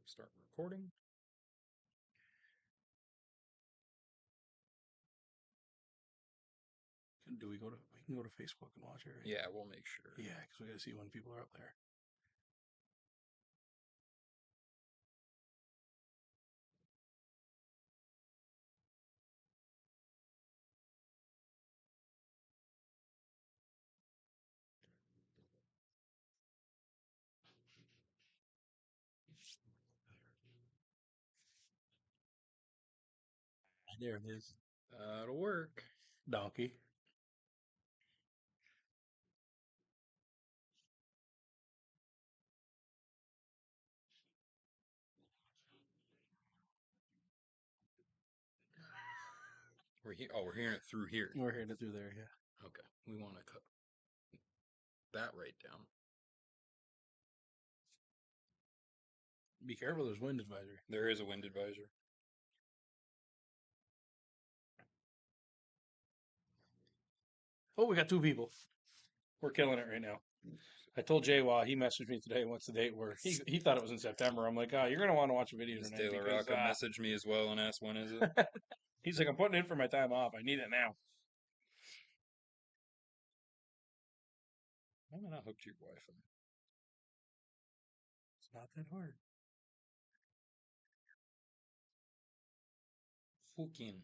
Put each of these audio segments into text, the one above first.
Start recording. We can go to Facebook and watch it, right? Yeah, we'll make sure. Yeah, because we got to see when people are up there. There it is. That'll work. Donkey. We're hearing it through here. We're hearing it through there, yeah. Okay, we want to cut that right down. Be careful, there's wind advisory. There is a wind advisory. Oh, we got 2 people. We're killing it right now. I told Jay while he messaged me today what's the date where he thought it was in September. I'm like, you're going to want to watch a video tonight. Taylor Rocca messaged me as well and asked when is it. He's like, I'm putting in for my time off. I need it now. Why am I not hooked to your Wi-Fi? It's not that hard. Fucking.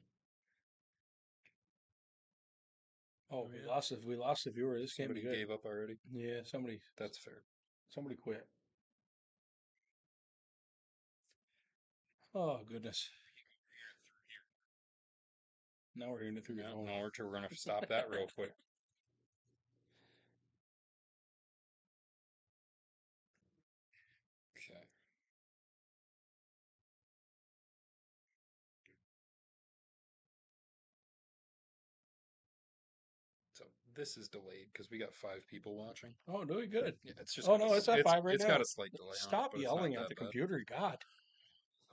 Oh, we lost a viewer. This can't be good. Gave up already? Yeah, somebody. That's fair. Somebody quit. Oh, goodness. Now we're hearing it through your phone. No, we're going to stop that real quick. Okay. So this is delayed because we got 5 people watching. Oh, doing good. Yeah, it's just. Oh no, it's at 5 right now. It's got a slight delay. Stop yelling at the computer, God.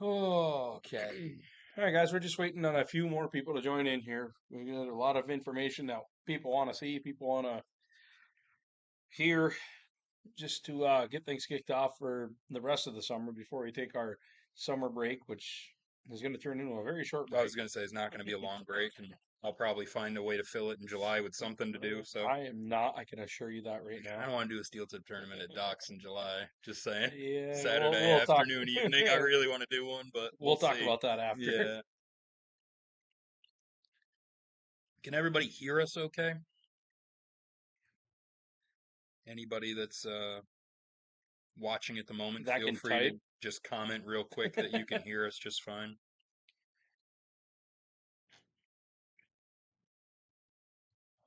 Oh, okay. All right, guys, we're just waiting on a few more people to join in here. We got a lot of information that people want to see, people want to hear, just to get things kicked off for the rest of the summer before we take our summer break, which is going to turn into a very short break. I was going to say it's not going to be a long break, and I'll probably find a way to fill it in July with something to do. So I am not. I can assure you that right now. I don't want to do a steel tip tournament at Docks in July. Just saying. Yeah, Saturday afternoon, evening. I really want to do one, but we'll talk about that after. Yeah. Can everybody hear us okay? Anybody that's watching at the moment, feel free to just comment real quick that you can hear us just fine.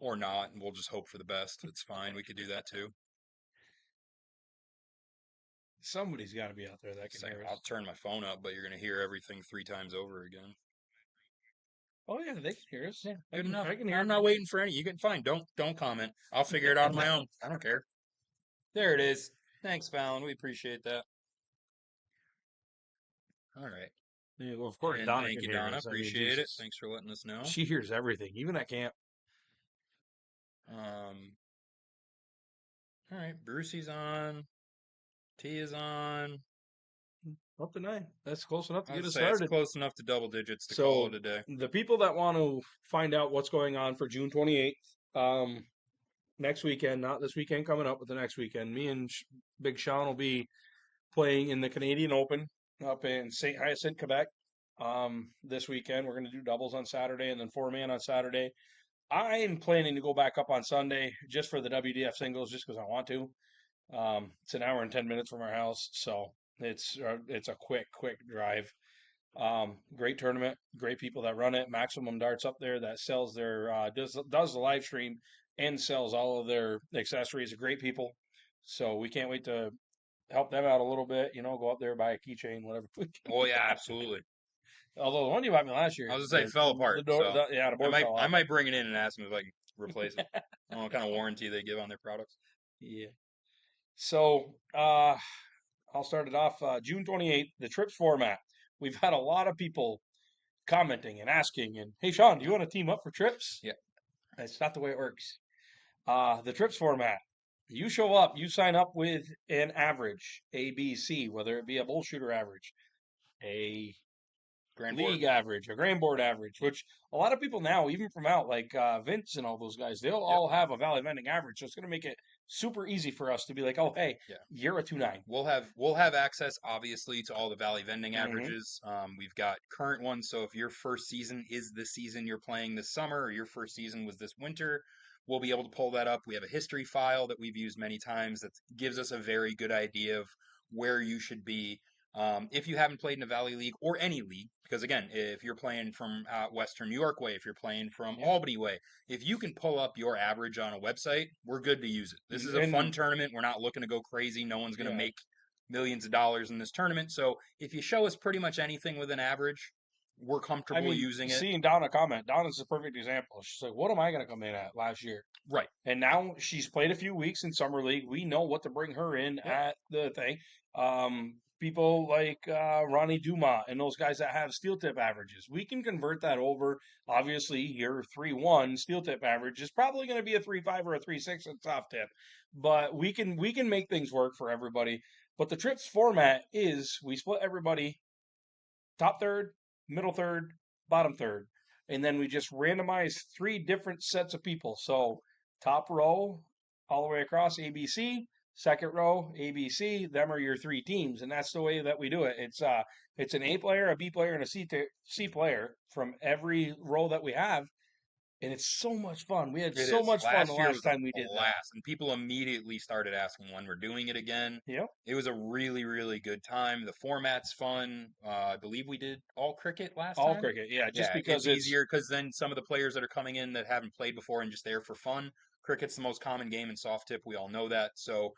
Or not, and we'll just hope for the best. It's fine. We could do that too. Somebody's got to be out there that can hear us. I'll turn my phone up, but you're going to hear everything 3 times over again. Oh yeah, they can hear us. Yeah, good enough. I can hear. I'm not waiting for any. You can fine. Don't comment. I'll figure it out on my own. I don't care. There it is. Thanks, Fallon. We appreciate that. All right. Yeah, well, of course, and Donna. Thank you, Donna. Appreciate it. Thanks for letting us know. She hears everything, even at camp. All right. Brucey's on. T is on. Up to 9. That's close enough to get us started. That's close enough to double digits to call it a day. The people that want to find out what's going on for June 28th, next weekend, not this weekend coming up, but the next weekend, me and Big Sean will be playing in the Canadian Open up in St. Hyacinthe, Quebec. This weekend, we're going to do doubles on Saturday and then 4-man on Saturday. I'm planning to go back up on Sunday just for the WDF singles, just because I want to. It's an hour and 10 minutes from our house, so it's a quick drive. Great tournament, great people that run it. Maximum Darts up there that sells their does the live stream and sells all of their accessories. Great people, so we can't wait to help them out a little bit. Go up there, buy a keychain, whatever. Oh yeah, absolutely. Although the one you bought me last year, I was gonna say it fell apart. The board fell off. I might bring it in and ask them if I can replace it. I don't know what kind of warranty they give on their products. Yeah. So I'll start it off June 28th, the trips format. We've had a lot of people commenting and asking, and hey, Sean, do you want to team up for trips? Yeah. That's not the way it works. The trips format. You show up, you sign up with an average, ABC, whether it be a bull shooter average, a Grand board. league average, a grand board average, which a lot of people now, even from out like Vince and all those guys, they'll Yep. all have a Valley Vending average. So it's going to make it super easy for us to be like, oh, hey, Yeah. you're a 2.9. We'll have access obviously to all the Valley vending Mm-hmm. averages. We've got current ones. So if your first season is the season you're playing this summer, or your first season was this winter, we'll be able to pull that up. We have a history file that we've used many times that gives us a very good idea of where you should be. If you haven't played in a Valley League or any league, because again, if you're playing from Western New York way, if you're playing from Yeah. Albany way, if you can pull up your average on a website, we're good to use it. This is a fun And tournament. We're not looking to go crazy. No one's going to yeah, make millions of dollars in this tournament. So if you show us pretty much anything with an average, we're I comfortable mean, using it. seeing Donna comment, Donna's a perfect example. She's like, what am I going to come in at last year? Right. And now she's played a few weeks in summer league. We know what to bring her in Yep. at the thing. People like Ronnie Dumas and those guys that have steel tip averages, we can convert that over. Obviously, your 3.1 steel tip average is probably going to be a 3.5 or a 3.6 at soft tip, but we can make things work for everybody. But the trips format is we split everybody top third, middle third, bottom third. And then we just randomize three different sets of people. So top row all the way across ABC, second row ABC, them are your three teams. And that's the way that we do it. It's an A player, a B player, and a C player from every row that we have. And it's so much fun. We had It so is. much fun the Last year last was a time we did that. blast, and people immediately started asking when we're doing it again. Yep. It was a really, really good time. The format's fun. I believe we did all cricket last All time. cricket. Yeah, just Yeah, it's because it's easier because then some of the players that are coming in that haven't played before and just there for fun. Cricket's the most common game in soft tip. We all know that. So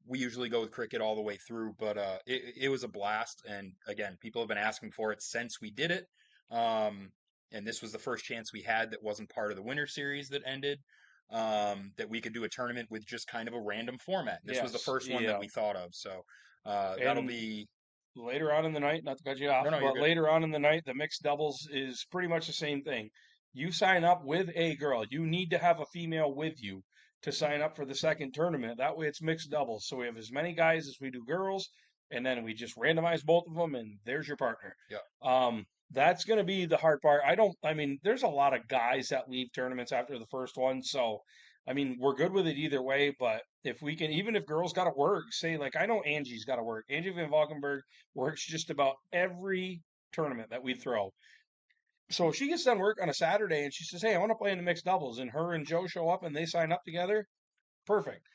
we usually go with cricket all the way through. But it was a blast. And again, people have been asking for it since we did it. Um, and this was the first chance we had that wasn't part of the winter series that ended. That we could do a tournament with just kind of a random format. This was the yes, first one that yeah. we thought of. So that'll And be. later on in the night, not to cut you No, off, no, you're but good. later on in the night, the mixed doubles is pretty much the same thing. You sign up with a girl. You need to have a female with you to sign up for the second tournament. That way it's mixed doubles. So we have as many guys as we do girls, and then we just randomize both of them, and there's your partner. Yeah. That's going to be the hard part. I mean, there's a lot of guys that leave tournaments after the first one. So, I mean, we're good with it either way. But if we can, even if girls got to work, say, like, I know Angie's got to work. Angie Van Valkenburg works just about every tournament that we throw. So if she gets done work on a Saturday and she says, hey, I want to play in the mixed doubles, and her and Joe show up and they sign up together, perfect.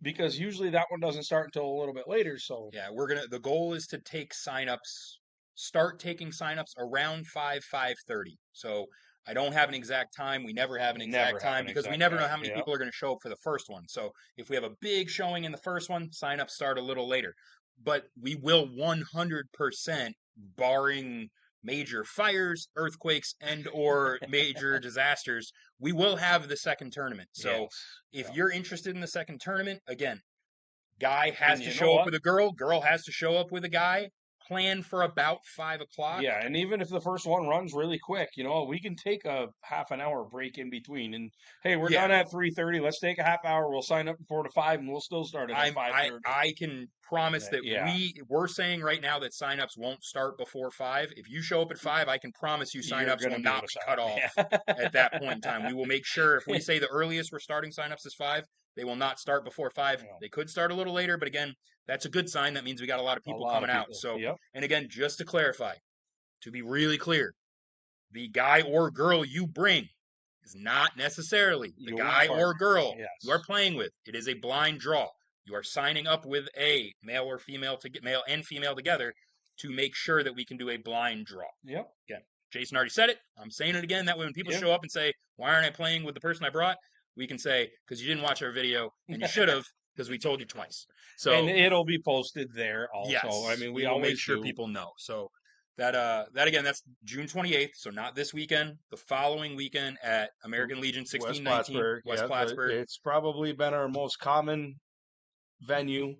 Because usually that one doesn't start until a little bit later. So, Yeah, the goal is to take signups, start taking signups around 5:30. So I don't have an exact time. We never have an never exact have time an because we exact never know time. how many Yeah. people are going to show up for the first one. So if we have a big showing in the first one, signups start a little later. But we will 100%, barring major fires, earthquakes, and or major disasters, we will have the second tournament. So Yes. if Yeah. you're interested in the second tournament, again, guy has And to you know show up what? with a girl, girl has to show up with a guy. Plan for about 5 o'clock. Yeah, and even if the first one runs really quick, we can take a half an hour break in between. And hey, we're Yeah, done at 3:30. Let's take a half hour. We'll sign up before to 5, and we'll still start it at I'm 5:30. I can promise that Yeah, we're saying right now that signups won't start before 5. If you show up at 5, I can promise you you're signups gonna will be able not to be sign cut off up. at that point in time. Yeah. We will make sure if we say the earliest we're starting signups is 5, they will not start before 5. Yeah, They could start a little later, but again, that's a good sign. That means we got a lot of a people lot coming of out. people. So, Yep, and again, just to clarify, to be really clear, the guy or girl you bring is not necessarily the your guy or partner. girl you are Yes. playing with. It is a blind draw. You are signing up with a male or female to get male and female together to make sure that we can do a blind draw. Yep. Again, Jason already said it. I'm saying it again. That way, when people Yeah. show up and say, "Why aren't I playing with the person I brought?" we can say, "Because you didn't watch our video, and you should have, because we told you twice." And So it'll be posted there also. I yes, mean, we we will make always sure do. people know. So that again, that's June 28th. So not this weekend, the following weekend at American Legion West 1619, Plattsburgh. West Yeah, Plattsburgh. it's probably been our most common venue.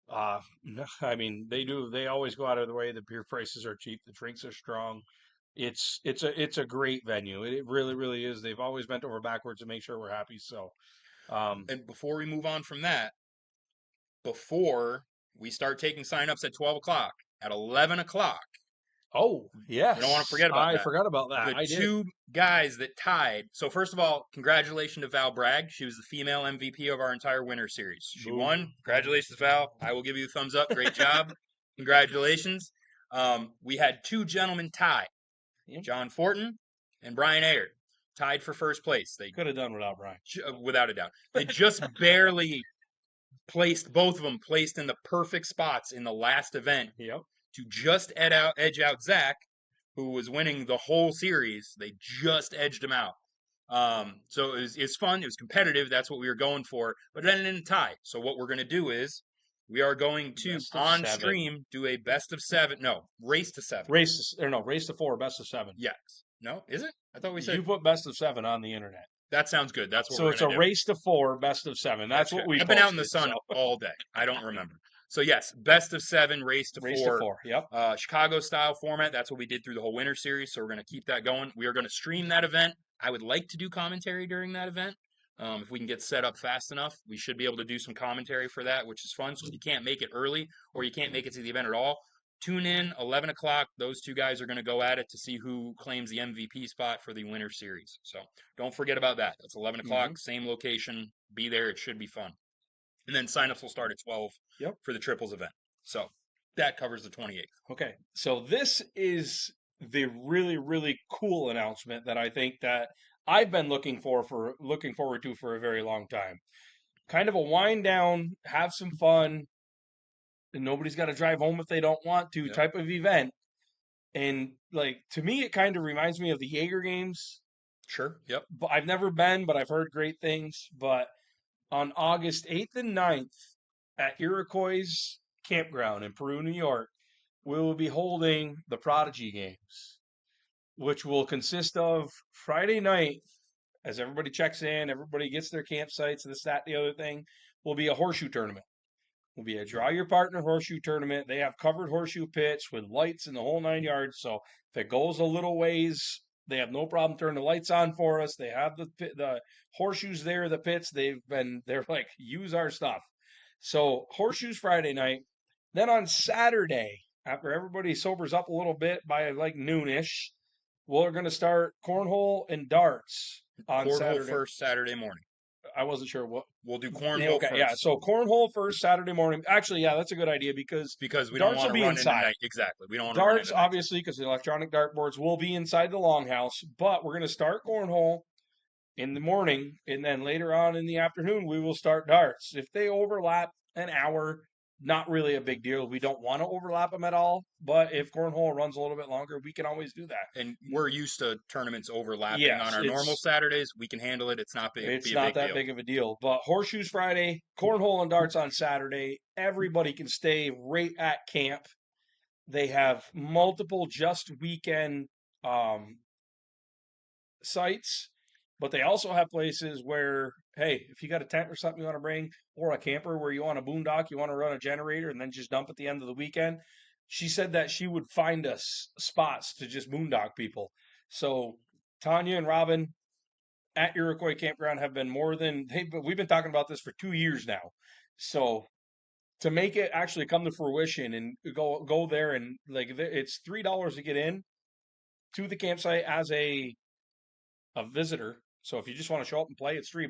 I mean, they always go out of the way. The beer prices are cheap. The drinks are strong. It's a great venue. It really really is. They've always bent over backwards to make sure we're happy. So Um, And before we move on from that, before we start taking signups at 12 o'clock, at 11 o'clock, oh, we don't want to yes. forget about I that. forgot about that. The I did. two guys that tied. So first of all, congratulations to Val Bragg. She was the female MVP of our entire winter series. She Boom. won. Congratulations, Val. I will give you a thumbs up. Great job. Congratulations. We had two gentlemen tie. Yep. John Fortin and Brian Ayer tied for first place. They Could have done without Brian. without a doubt. They just barely both of them placed in the perfect spots in the last event Yep. to just edge out Zach, who was winning the whole series. They just edged him out. So it was fun. It was competitive. That's what we were going for. But it ended in a tie. So what we're going to do is we are going to Best of on 7. stream do a best of 7. No, race to 7. Race to 4, best of 7. Yes. No, is it? I thought we said You put best of 7 on the internet. that sounds good. That's what So we're it's going a to do. race to 4, best of 7. That's what we I've been out in the posted, sun so. all day. I don't remember. So yes, best of 7, race to Race to 4. 4. Yep. Chicago style format. That's what we did through the whole winter series. So we're going to keep that going. We are going to stream that event. I would like to do commentary during that event. If we can get set up fast enough, we should be able to do some commentary for that, which is fun. So if you can't make it early or you can't make it to the event at all, tune in 11 o'clock. Those two guys are going to go at it to see who claims the MVP spot for the winter series. So don't forget about that. That's 11 o'clock, same location. Be there. It should be fun. And then signups will start at 12 Yep. for the triples event. So that covers the 28th. Okay. So this is the really, really cool announcement that I think that I've been looking forward to for a very long time. Kind of a wind down, have some fun, and nobody's got to drive home if they don't want to Yep. type of event. And like to me, it kind of reminds me of the Jaeger games. Sure. Yep. But I've never been, but I've heard great things. But on August 8th and 9th at Iroquois Campground in Peru, New York, we will be holding the Prodigy games, which will consist of Friday night, as everybody checks in, everybody gets their campsites, this, that, the other thing, will be a horseshoe tournament. Will be a draw your partner horseshoe tournament. They have covered horseshoe pits with lights in the whole 9 yards. So if it goes a little ways, they have no problem turning the lights on for us. They have the horseshoes there, the pits. They're like, use our stuff. So horseshoes Friday night. Then on Saturday, after everybody sobers up a little bit by like noonish, we're going to start cornhole and darts on Cornhole Saturday. first Saturday morning. I wasn't sure what. We'll do Yeah, cornhole okay, first. yeah. So cornhole first Saturday morning. Actually, yeah, that's a good idea because we don't darts want will to be run into inside. night. Exactly. We don't want to run Darts, into night. obviously, because the electronic dartboards will be inside the longhouse. But we're going to start cornhole in the morning, and then later on in the afternoon, we will start darts. If they overlap an hour, not really a big deal. We don't want to overlap them at all. But if cornhole runs a little bit longer, we can always do that. And we're used to tournaments overlapping Yes, on our normal Saturdays. We can handle it. It's not big. It's be a not big that deal. big of a deal. But horseshoes Friday, cornhole and darts on Saturday. Everybody can stay right at camp. They have multiple just weekend sites, but they also have places where, hey, if you got a tent or something you want to bring, or a camper where you want a boondock, you want to run a generator and then just dump at the end of the weekend. She said that she would find us spots to just boondock people. So Tanya and Robin at Iroquois Campground have been we've been talking about this for 2 years now. So to make it actually come to fruition and go there and like it's $3 to get in to the campsite as a visitor. So if you just want to show up and play, it's $3.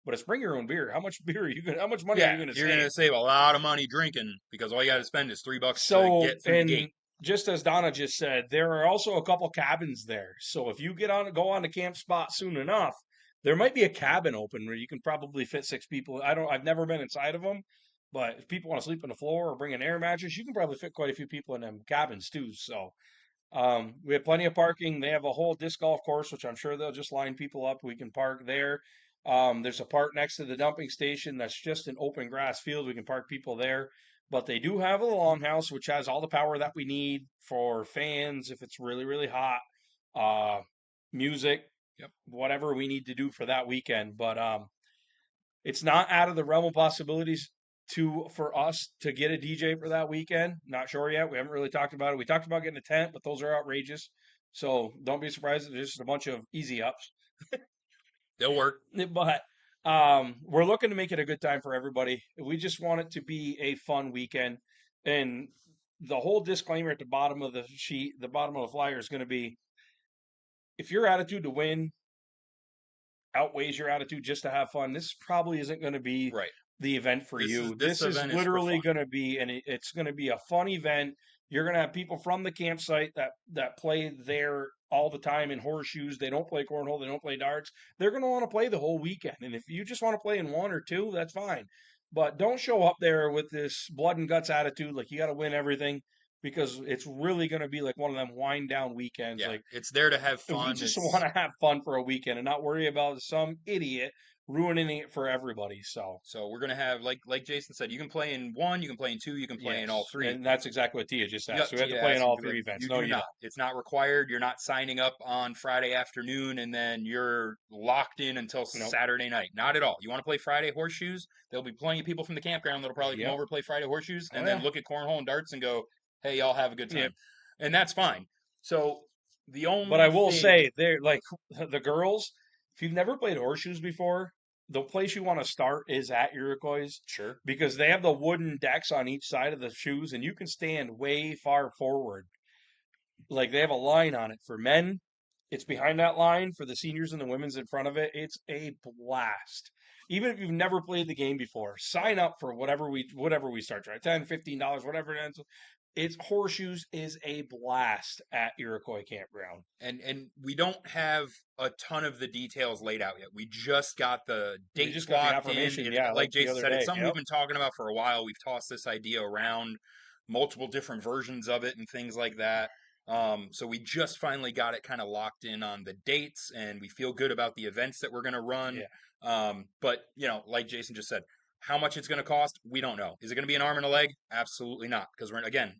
But it's bring your own beer. How much beer are you gonna? How much money are you gonna You're save? gonna save a lot of money drinking because all you got to spend is $3 So to get through the gate. just as Donna just said, there are also a couple cabins there. So if you go on the camp spot soon enough, there might be a cabin open where you can probably fit 6 people. I've never been inside of them, but if people want to sleep on the floor or bring an air mattress, you can probably fit quite a few people in them cabins too. So we have plenty of parking. They have a whole disc golf course, which I'm sure they'll just line people up. We can park there. There's a park next to the dumping station that's just an open grass field. We can park people there. But they do have a longhouse, which has all the power that we need for fans if it's really, really hot, music, Yep. whatever we need to do for that weekend. But it's not out of the realm of possibilities for us to get a DJ for that weekend. Not sure yet. We haven't really talked about it. We talked about getting a tent, but those are outrageous. So don't be surprised if there's just a bunch of easy ups. They'll work. But We're looking to make it a good time for everybody. We just want it to be a fun weekend. And the whole disclaimer at the bottom of the sheet, the bottom of the flyer is going to be if your attitude to win outweighs your attitude just to have fun, this probably isn't going to be Right. the event for you. This This is event is for literally fun. going to be, and it's going to be a fun event. You're going to have people from the campsite that play there all the time in horseshoes. They don't play cornhole. They don't play darts. They're going to want to play the whole weekend. And if you just want to play in one or two, that's fine. But don't show up there with this blood and guts attitude like you got to win everything because it's really going to be like one of them wind down weekends. Yeah, Like it's there to have we fun. just want to have fun for a weekend and not worry about some idiot ruining it for everybody. So So we're gonna have like Jason said, you can play in one, you can play in two, you can play in all yes, three. and that's exactly what Tia just asked. Yep, So we have to Tia play in asked, all three events. you No, do you not. don't. It's not required. You're not signing up on Friday afternoon and then you're locked in until Nope. Saturday night. Not at all. You want to play Friday horseshoes? There'll be plenty of people from the campground that'll probably come Yep. over play Friday horseshoes Oh and then yeah. look at cornhole and darts and go, "Hey, y'all have a good Yep. time," and that's fine. So the But I only will thing, say, they're like the girls. If you've never played horseshoes before, the place you want to start is at Iroquois sure, because they have the wooden decks on each side of the shoes, and you can stand way far forward. Like they have a line on it for men. It's behind that line for the seniors and the women's in front of it. It's a blast. Even if you've never played the game before, sign up for whatever we start, right? $10, $15, whatever it ends. It's horseshoes is a blast at Iroquois Campground. and we don't have a ton of the details laid out yet. We just got the We just dates got the locked in. affirmation, yeah, Like like the Jason other said, it's day. something we've Yep. been talking about for a while. We've tossed this idea around, multiple different versions of it and things like that. So we just finally got it kind of locked in on the dates, and we feel good about the events that we're going to run. Yeah. But like Jason just said, how much it's going to cost, we don't know. Is it going to be an arm and a leg? Absolutely not, because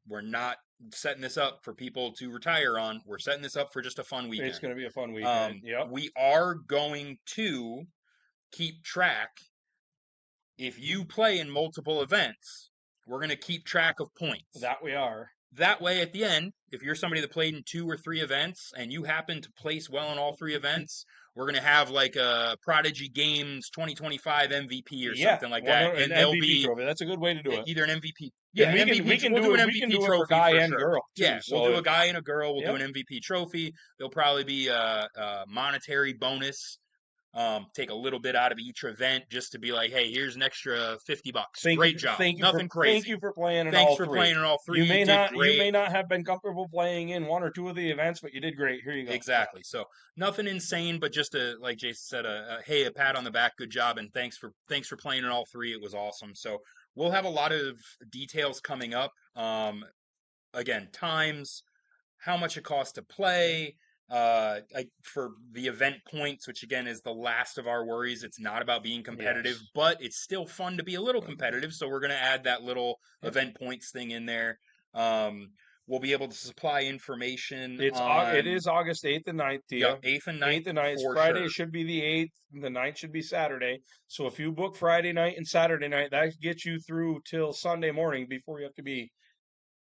we're not setting this up for people to retire on. We're setting this up for just a fun It's weekend. going to be a fun weekend. Yep. We are going to keep track. If you play in multiple events, we're going to keep track of points. That we are. That way, at the end, if you're somebody that played in two or three events and you happen to place well in all three events, we're going to have like a Prodigy Games 2025 MVP or Yeah. something like One that. an And they'll MVP be trophy. That's a good way to do it. either an MVP. Yeah, And an MVP. We'll do an we can MVP do it for trophy guy for and sure. girl Yeah, too. we'll So do a guy and a girl. We'll do yep. an MVP trophy. There'll probably be a monetary bonus. Take a little bit out of each event just to be like, hey, here's an extra $50. Great job. Nothing Thank crazy. you for playing in Thanks all for three. playing in all three. You did You great. may not have been comfortable playing in one or two of the events, but you did great. Here you go. Exactly. So nothing insane, but just like Jason said, hey, a pat on the back, good job, and thanks for playing in all three. It was awesome. So we'll have a lot of details coming up. Again, times, how much it costs to play, like for the event points, which again is the last of our worries. It's not about being competitive, Yes. but it's still fun to be a little competitive. So we're going to add that little Yep. event points thing in there. Um, we'll be able to supply information It on, is August 8th and 9th, yep, Tia. 8th and 9th 8th and 9th. for Friday sure. should be the 8th. The 9th should be Saturday. So if you book Friday night and Saturday night, that gets you through till Sunday morning before you have to be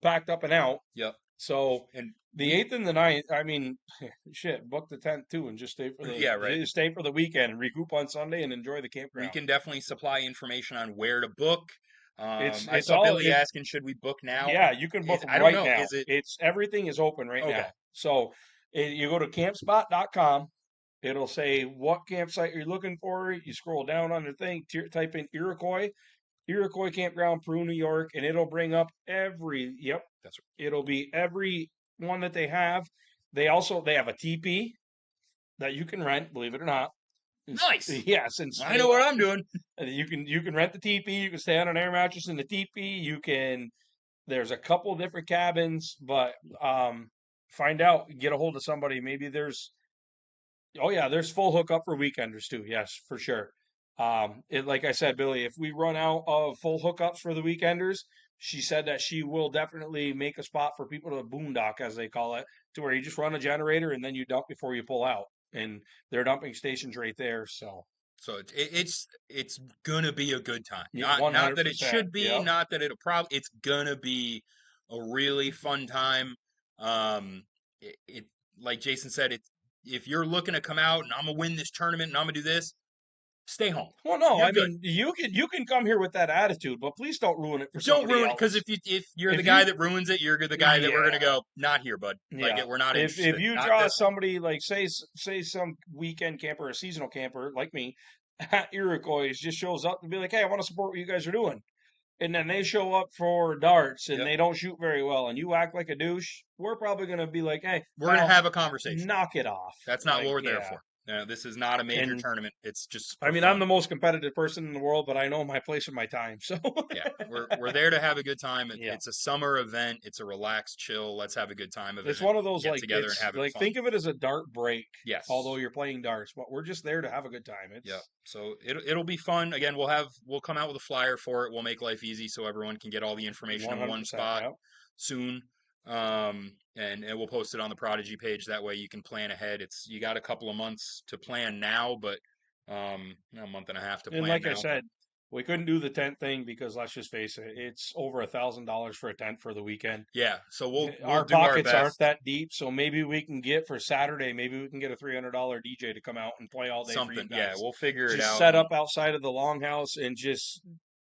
packed up and out. Yep. So And the we, 8th and the 9th, I mean, shit, book the 10th too and just yeah, right. stay for the weekend and recoup on Sunday and enjoy the We campground. can definitely supply information on where to book. I It's saw all Billy it asking, should we book now? Yeah, you can book I don't right know. now. Is it It's everything is open right okay? now. So you go to campspot.com. It'll say what campsite you're looking for. You scroll down on the thing, type in Iroquois Campground, Peru, New York, and it'll bring up yep, That's it'll be every one that they have. They have a teepee that you can rent, believe it or not. nice. Yeah, since I know what I'm doing. you can rent the teepee, you can stay on an air mattress in the teepee, there's a couple different cabins, but find out, get a hold of somebody. Maybe oh yeah, there's full hookup for weekenders too. Yes, for sure. Like I said, Billy, if we run out of full hookups for the weekenders, she said that she will definitely make a spot for people to boondock, as they call it, to where you just run a generator and then you dump before you pull out. And their dumping station's right there. So So it's gonna be a good time. yeah, Not that it 100%. should be, Yep. not that it'll probably. It's gonna be a really fun time. It like Jason said, if you're looking to come out and I'm gonna win this tournament and I'm gonna do this, stay home. Well, no, You're I good. mean you can come here with that attitude, but please don't ruin it for Don't somebody ruin it because else. if you're the If guy you that ruins it, you're the guy that we're gonna Yeah. go not here, bud. Like Yeah. we're not If interested. you Not draw this one. somebody like say some weekend camper or a seasonal camper like me at Iroquois just shows up and be like, hey, I want to support what you guys are doing. And then they show up for darts and Yep. they don't shoot very well and you act like a douche, we're probably gonna be like, hey, We're gonna pal, have a conversation. knock it off. That's not what Like, we're there yeah. for. This is not a major And tournament. It's just I for mean I'm fun. the most competitive person in the world, but I know my place and my time. So Yeah, we're there to have a good time. yeah. It's a summer event. It's a relaxed, chill. Let's have a good time It's event. one of those Get like together and it's have it like fun. think of it as a dart break, although Yes. you're playing darts, but we're just there to have a good time. Yeah. It's So it'll be fun. Again, we'll come out with a flyer for it. We'll make life easy so everyone can get all the information in one 100%. spot Yep. soon. And we'll post it on the Prodigy page. That way you can plan ahead. You got a couple of months to plan now, but a month and a half to And plan like I now. But said, we couldn't do the tent thing because let's just face it, it's over $1,000 for a tent for the weekend. yeah, so we'll Our do our pockets aren't best. that deep, so maybe we can get for Saturday, maybe we can get a $300 DJ to come out and play all day for you Something. Yeah, guys. we'll figure it Just out. set And up outside of the longhouse and just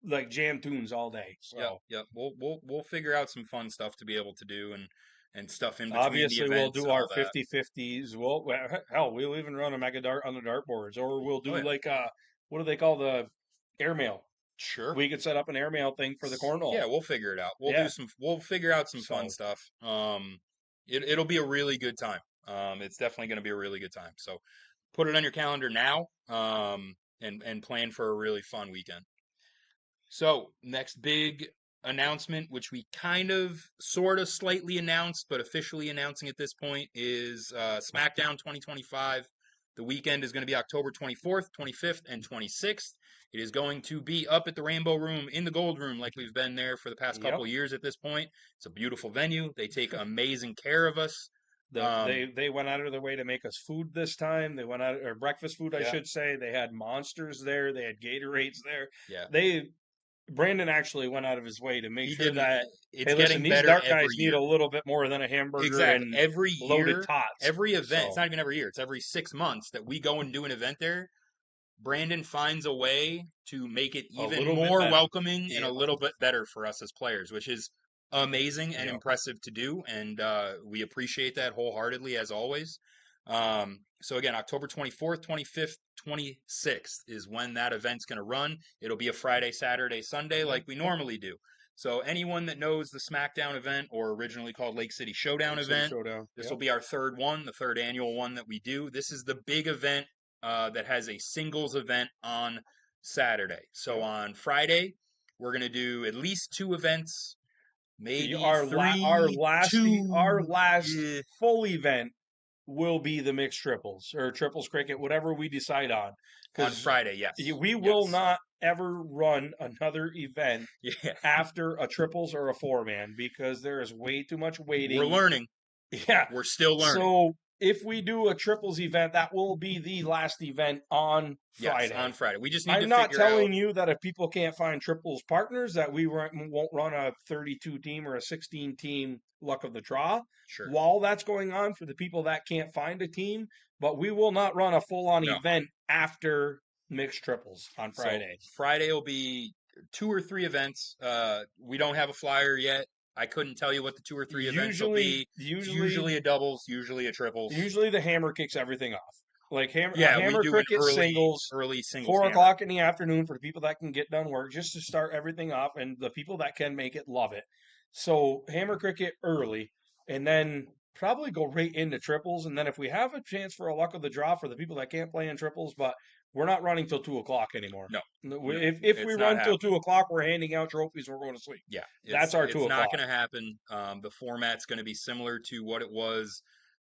like jam tunes all day. yep, So yep. We'll figure out some fun stuff to be able to do and stuff in between the obviously we'll events do and our all that. 50/50s. Hell, we'll even run a mega dart on the dartboards, or we'll Oh do yeah, like what do they call the airmail? sure. We could set up an airmail thing for the cornhole. Yeah, we'll figure it out. Yeah. We'll figure out some fun So stuff. It'll be a really good time. It's definitely going to be a really good time. So put it on your calendar now. And plan for a really fun weekend. So next big announcement, which we kind of sort of slightly announced, but officially announcing at this point, is SmackDown 2025. The weekend is going to be October 24th, 25th, and 26th. It is going to be up at the Rainbow Room in the Gold Room, like we've been there for the past yep. couple of years at this point. It's a beautiful venue. They take amazing care of us. They went out of their way to make us food this time. They went out or breakfast food, I Yeah, should say. They had monsters there. They had Gatorades there. yeah. They Brandon actually went out of his way to make He sure didn't. that It's hey, listen, getting these better dart guys every need year. a little bit more than a hamburger Exactly. and Every loaded year, tots. every event, it's So not even every year, it's every 6 months that we go and do an event there. Brandon finds a way to make it a even little bit more better. welcoming and a Yep. little bit better for us as players, which is amazing and Yep. impressive to do. And we appreciate that wholeheartedly as always. So again, October 24th, 25th, 26th is when that event's going to run. It'll be a Friday, Saturday, Sunday like we normally do. So anyone that knows the SmackDown event, or originally called Lake City Showdown Lake City event, Showdown. this will Yep. be our third one, the third annual one that we do. This is the big event that has a singles event on Saturday. So Yep. on Friday, we're going to do at least two events, maybe Our three, last our two. last Yeah, full event will be the mixed triples or triples cricket, whatever we decide on, on because Friday, yes. we will Yes. not ever run another event Yeah. after a triples or a four man because there is way too much We're waiting. learning. Yeah. We're still learning. So if we do a triples event, that will be the last event on Yes, on Friday. Friday. We just need to I'm not figure out. telling you that if people can't find triples partners, that we won't run a 32 team or a 16 team luck of the draw Sure. while that's going on for the people that can't find a team. But we will not run a full on No. event after mixed triples on So Friday. Friday will be two or three events. We don't have a flyer yet. I couldn't tell you what the two or three events will be. It's usually a doubles, usually a triples. Usually the hammer kicks everything off. Like a Yeah, we hammer do an cricket singles, early singles 4 o'clock hammer. in the afternoon for the people that can get done work, just to start everything off, and the people that can make it love it. So hammer cricket early, and then probably go right into triples, and then if we have a chance for a luck of the draw for the people that can't play in triples, but we're not running till 2 o'clock anymore. No, no, If we it's not run till happening. 2 o'clock, we're handing out trophies. We're going to sleep. Yeah, That's our it's two not o'clock. going to happen. The format's going to be similar to what it was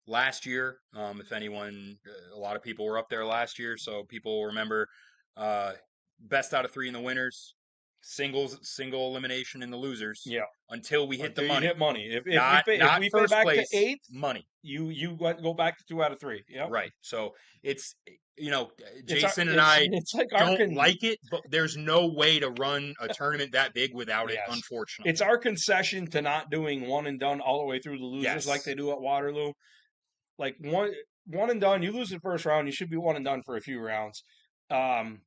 last year. If anyone, a lot of people were up there last year, so people remember uh, best out of three in the winners, single elimination in the losers Yeah. until we hit the Until you money. hit money. Not If not we pay first back to place, eighth, money. you go back to 2 out of 3. Yep. Right. So it's It's our Jason and I it's like our don't like it, but there's no way to run a tournament that big without it, yes. unfortunately. It's our concession to not doing one and done all the way through the losers like Yes. they do at Waterloo. Like one and done, you lose the first round, you should be one and done for a few rounds. Um,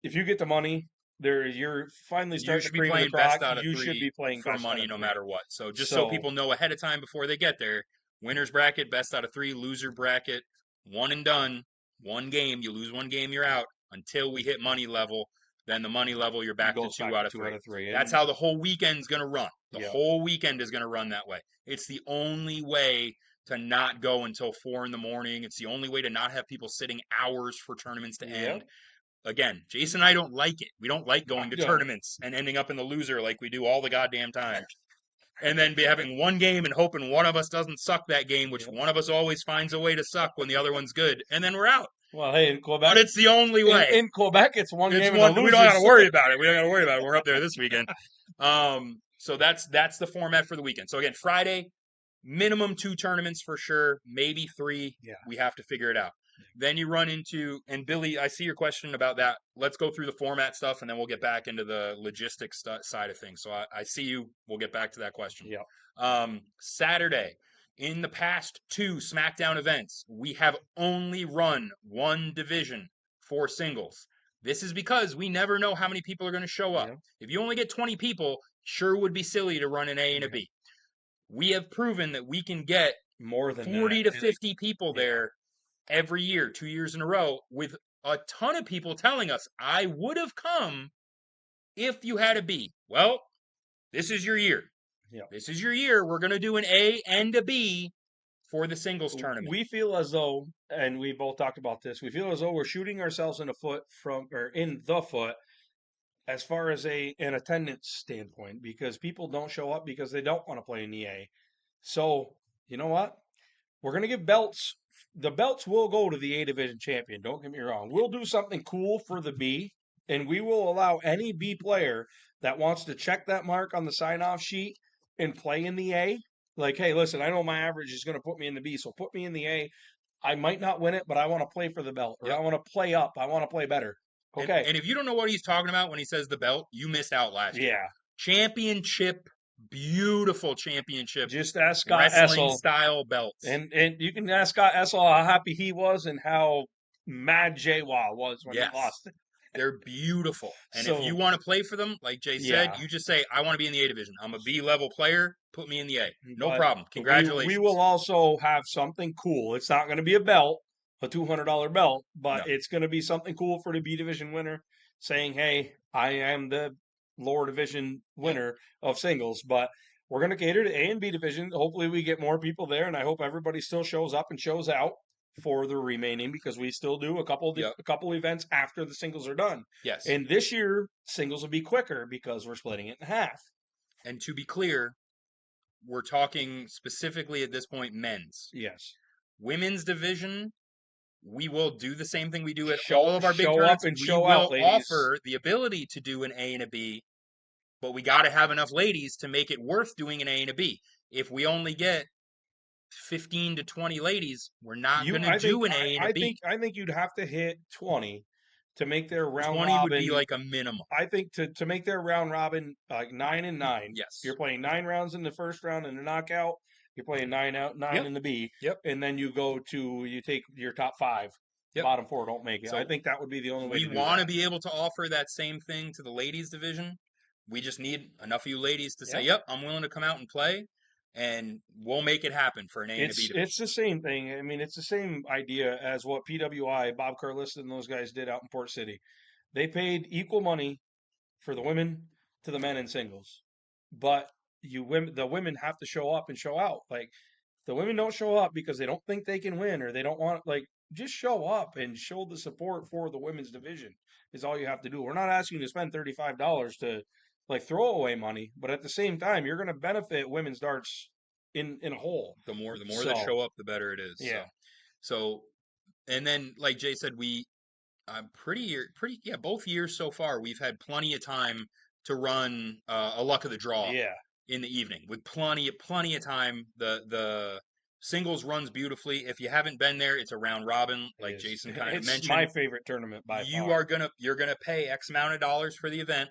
if you get the money, you're finally You starting to should be cream of the playing crop. best out of You should three be playing for best out money of no three. matter what. So just so So people know ahead of time before they get there, winners bracket, best out of three, loser bracket, one and done. One game, you lose one game, you're out until we hit money level. Then the money level, you're it back to goes two back out to of two out three. of three, That's and how the whole weekend's going to run. The yeah, whole weekend is going to run that way. It's the only way to not go until 4 in the morning. It's the only way to not have people sitting hours for tournaments to yeah, end. Again, Jason and I don't like it. We don't like I going to don't. tournaments and ending up in the loser like we do all the goddamn time. And then be having one game and hoping one of us doesn't suck that game, which Yeah. one of us always finds a way to suck when the other one's good, and then we're out. Well, hey, in But Quebec, it's the only way. in Quebec, it's one It's game in the one we don't got to losers. worry about it. We don't got to worry about it. We're up there this weekend. So that's the format for the weekend. So again, Friday, minimum 2 tournaments for sure, maybe 3. Yeah. We have to figure it out. Then you run into, and Billy, I see your question about that. Let's go through the format stuff, and then we'll get back into the logistics side of things. So I see you. We'll get back to that question. Yeah. Saturday, in the past 2 SmackDown events, we have only run one division for singles. This is because we never know how many people are going to show up. Yeah. If you only get 20 people, sure would be silly to run an A and a B. We have proven that we can get More than 40 that. to 50 people there every year, 2 years in a row, with a ton of people telling us, I would have come if you had a B. Well, this is your year. Yeah. This is your year. We're going to do an A and a B for the singles tournament. We feel as though, and we both talked about this, we feel as though we're shooting ourselves in the foot as far as an attendance standpoint, because people don't show up because they don't want to play in the A. So, you know what? We're going to give belts. The belts will go to the A division champion. Don't get me wrong. We'll do something cool for the B, and we will allow any B player that wants to check that mark on the sign off sheet and play in the A. Like, hey, listen, I know my average is going to put me in the B, so put me in the A. I might not win it, but I want to play for the belt, or I want to play up. I want to play better. Okay. And if you don't know what he's talking about when he says the belt, you missed out last year. Yeah. Championship, beautiful championship, Just ask Scott wrestling Essel. style belts. And you can ask Scott Essel how happy he was and how mad JWA was when he lost. They're beautiful. And So- if you want to play for them, like Jay said, you just say, I want to be in the A division. I'm a B level player. Put me in the A. No But problem. Congratulations. We will also have something cool. It's not going to be a belt, a $200 belt, but it's going to be something cool for the B division winner saying, hey, I am the lower division winner of singles. But we're going to cater to A and B division. Hopefully we get more people there, and I hope everybody still shows up and shows out for the remaining, because we still do a couple events after the singles are done. Yes. And this year, singles will be quicker because we're splitting it in half. And to be clear, we're talking specifically at this point men's. Yes. Women's division, we will do the same thing we do at all of our big show tournaments. up and we show will out, ladies. offer the ability to do an A and a B, but we got to have enough ladies to make it worth doing an A and a B. If we only get 15 to 20 ladies, we're not going to do an A and a B. I think you'd have to hit 20 to make their round 20 robin. would be like a minimum. I think to make their round robin like 9 and 9. Yes. You're playing 9 rounds in the first round in the knockout. You're playing 9 in the B. Yep. And then you take your top 5. Yep. Bottom 4 don't make it. So I think that would be the only way. We want to be able to offer that same thing to the ladies division. We just need enough of you ladies to say, yep, I'm willing to come out and play, and we'll make it happen for an A and a B division. It's the same thing. I mean, it's the same idea as what PWI, Bob Carlisle, and those guys did out in Port City. They paid equal money for the women to the men in singles, but the women have to show up and show out. Like, the women don't show up because they don't think they can win, or they don't want, like, just show up and show the support for the women's division is all you have to do. We're not asking you to spend $35 to like throw away money, but at the same time, you're going to benefit women's darts in a whole. The more that show up, the better it is. Yeah. So, and then like Jay said, both years so far, we've had plenty of time to run a luck of the draw. Yeah. In the evening with plenty of time. The singles runs beautifully. If you haven't been there, it's a round robin, like Jason kind of mentioned. It's my favorite tournament by far. You're gonna pay X amount of dollars for the event,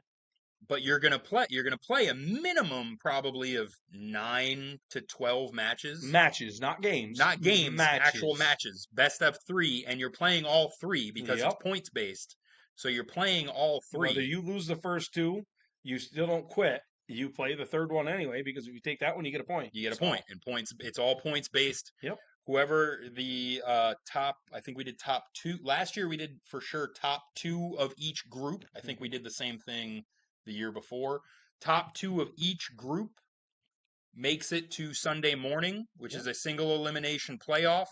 but you're gonna play a minimum probably of 9 to 12 matches. Matches, not games. Not games, actual matches. Best of 3, and you're playing all 3 because it's points based. So you're playing all Whether three. you lose the first two, you still don't quit. You play the third one anyway because if you take that one, you get a point. You get a So, point, and points. It's all points based. yep. Whoever the top, I think we did top two last year. We did for sure top two of each group. I think we Mhm. did the same thing the year before. Top two of each group makes it to Sunday morning, which Yep. is a single elimination playoff.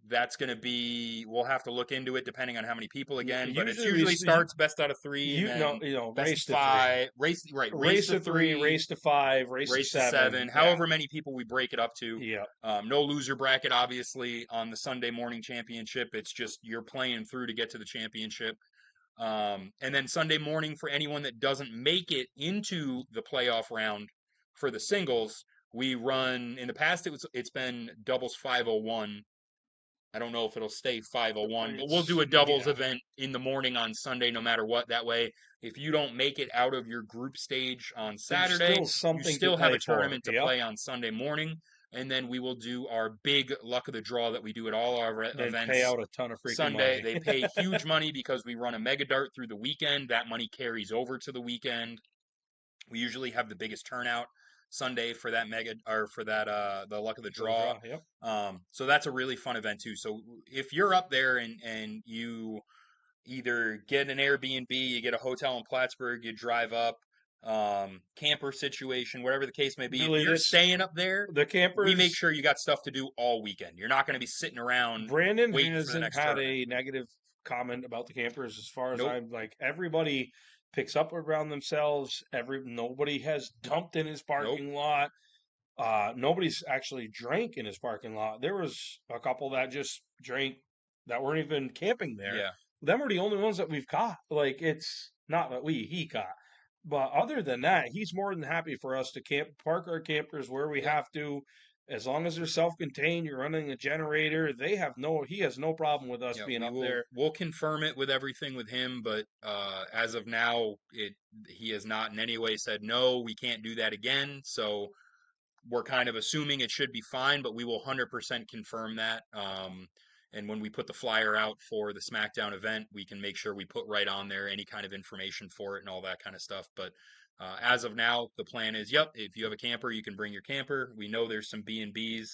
That's going to be, we'll have to look into it depending on how many people Yeah. again, but it's Usually usually starts best out of three and you know then race best of to three, five, race race to to three, three, race to five, race to race to seven. seven, Yeah. however many people we break it up to. Yeah. No loser bracket, obviously, on the Sunday morning championship. It's just you're playing through to get to the championship. And then Sunday morning for anyone that doesn't make it into the playoff round for the singles, we run. In the past, it's been doubles 501. I don't know if it'll stay 501, but we'll do It's a doubles yeah. event in the morning on Sunday, no matter what. That way, if you don't make it out of your group stage on There's Saturday, still you something to still have a play for. tournament to Yep. play on Sunday morning. And then we will do our big luck of the draw that we do at all our And pay events out a ton of freaking Sunday. money. They pay huge money because we run a mega dart through the weekend. That money carries over to the weekend. We usually have the biggest turnout Sunday for that mega or for that the luck of the For the draw. draw. Yep. So that's a really fun event too. So if you're up there and you either get an Airbnb, you get a hotel in Plattsburgh, you drive up, camper situation, whatever the case may be. If Really, you're this staying up there, the we make campers. sure you got stuff to do all weekend. You're not going to be sitting around Brandon waiting for the hasn't next had tournament. a negative comment about the campers as far as Nope, I'm like everybody picks up around themselves. Nobody has dumped in his nope. parking lot. Nobody's actually drank in his parking lot. There was a couple that just drank that weren't even camping there. Yeah, Them are the only ones that we've caught. Like it's not that he caught. But other than that, he's more than happy for us to park our campers where we yep. have to. As long as they're self-contained, you're running a generator. He has no problem with us Yeah, being we up will there. we'll confirm it with everything with him, but as of now, it he has not in any way said no, we can't do that again. So we're kind of assuming it should be fine, but we will 100% confirm that. And when we put the flyer out for the SmackDown event, we can make sure we put right on there any kind of information for it and all that kind of stuff. But as of now, the plan is, yep, if you have a camper, you can bring your camper. We know there's some B&Bs,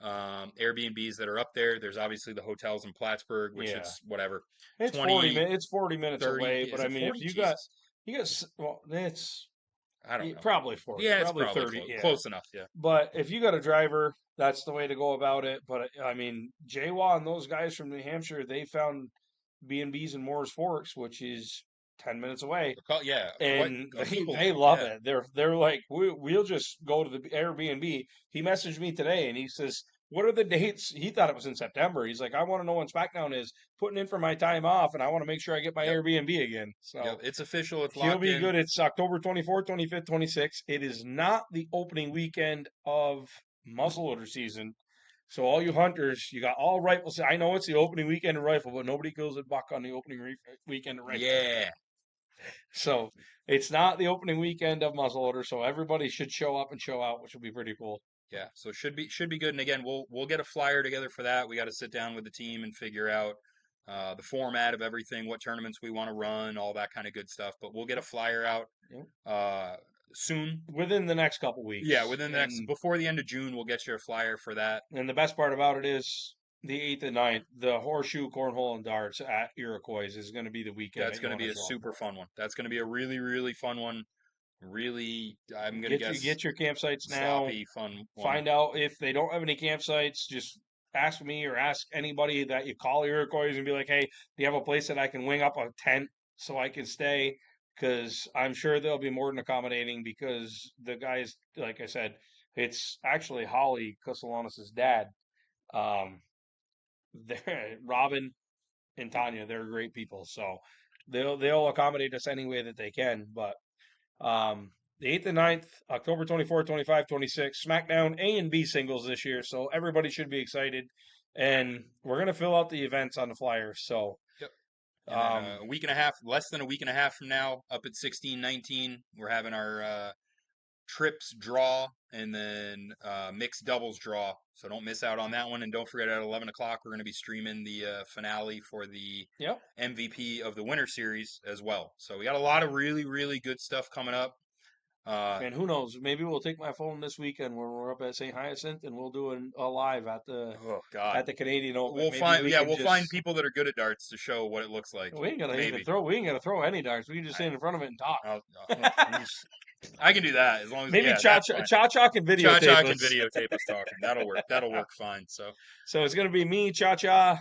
Airbnbs that are up there. There's obviously the hotels in Plattsburgh, which Yeah, it's whatever, it's 40 20, minutes. It's 40 minutes 30. away. But Is I it mean, if 40? you got, Jesus. well, it's I don't know. probably 40, Yeah, it's probably probably 30. close, Yeah. close enough. Yeah. But if you got a driver, that's the way to go about it. But I mean, JWA and those guys from New Hampshire, they found B&Bs in Moore's Forks, which is 10 minutes away, Yeah, quite and a couple of they them. love Yeah. it. They're like, we'll just go to the Airbnb. He messaged me today and he says, "What are the dates?" He thought it was in September. He's like, "I want to know when SmackDown is. Putting in for my time off, and I want to make sure I get my Yep. Airbnb again." Yep. So It's official. It's he'll locked be in. good. It's October 24th, 25th, 26th. It is not the opening weekend of muzzleloader season. So all you hunters, you got all rifles. I know it's the opening weekend of rifle, but nobody kills a buck on the opening weekend of rifle. Yeah. So it's not the opening weekend of muzzleloader. So everybody should show up and show out, which will be pretty cool. Yeah. So should be good. And again, we'll get a flyer together for that. We got to sit down with the team and figure out the format of everything, what tournaments we want to run, all that kind of good stuff. But we'll get a flyer out Yep. soon. Within the next couple Yeah, weeks, within the next before the end of June, we'll get you a flyer for that. and the best part about it is the 8th and 9th, the horseshoe, cornhole, and darts at Iroquois is going to be the weekend That's that you going to want be to a show up super for. fun one. That's going to be a really, really fun one. Really, I'm going to guess Get your campsites now. sloppy fun one. Find out if they don't have any campsites. Just ask me or ask anybody that you call Iroquois and be like, "Hey, do you have a place that I can wing up a tent so I can stay?" Because I'm sure they'll be more than accommodating. Because the guys, like I said, it's actually Holly Castellanos' dad. Um, Robin and Tanya, they're great people, so they'll accommodate us any way that they can. But the 8th and 9th, October 24th, 25, 26, SmackDown A and B singles this year, so everybody should be excited. And we're gonna fill out the events on the flyers. So Yep. And then um, a week and a half, less than a week and a half from now, up at 1619, we're having our trips draw and then mixed doubles draw. So don't miss out on that one. And don't forget at 11 o'clock, we're going to be streaming the finale for the Yep. MVP of the Winter Series as well. So we got a lot of really, really good stuff coming up. And who knows? Maybe we'll take my phone this weekend when we're up at St. Hyacinth, and we'll do a live Oh God, at the Canadian Open. we'll Maybe find we yeah can we'll find just people that are good at darts to show what it looks like. we ain't gotta even Maybe throw. We ain't gotta throw any darts. We can just I, stand in front of it and talk. I can do that as long as Maybe yeah that's fine. Cha Cha can Cha videotape Cha can us. videotape us talking. That'll work. That'll work fine. So So it's gonna be me, Cha Cha,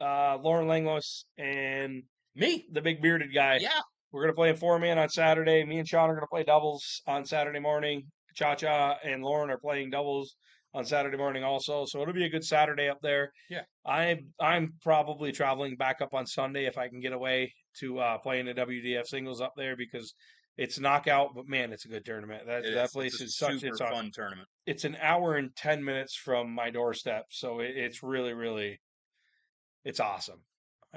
Lauren Langlos, and me, the big bearded guy. yeah, We're gonna play in 4-man on Saturday. Me and Sean are gonna play doubles on Saturday morning. Cha Cha and Lauren are playing doubles on Saturday morning also. So it'll be a good Saturday up there. yeah. I'm probably traveling back up on Sunday if I can get away to play in the WDF singles up there because it's knockout. But man, it's a good tournament. That It's a place is super fun tournament. it's an hour and 10 minutes from my doorstep. So it's really it's awesome.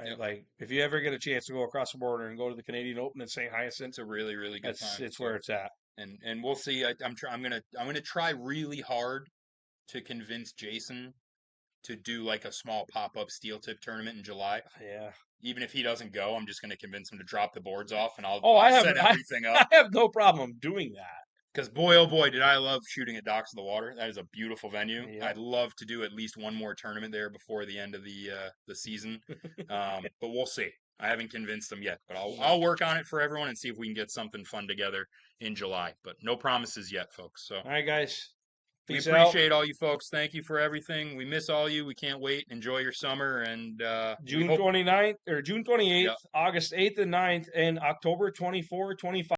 Yep. Like if you ever get a chance to go across the border and go to the Canadian Open in St. Hyacinth, It's a really really good time. it's So where it's at. and we'll see. I'm gonna try really hard to convince Jason to do like a small pop up steel tip tournament in July. Yeah. Even if he doesn't go, I'm just gonna convince him to drop the boards off, and Oh, I'll set everything up. I have no problem doing that. Because boy, oh boy, did I love shooting at Docks of the Water. That is a beautiful venue. Yeah. I'd love to do at least one more tournament there before the end of the season. But we'll see. I haven't convinced them yet, but I'll work on it for everyone and see if we can get something fun together in July. But no promises yet, folks. So All right, guys. we Peace out. appreciate all you folks. Thank you for everything. We miss all you. We can't wait. Enjoy your summer, and we June hope. 29th or June 28th, Yeah. August 8th and 9th, and October 24, 25.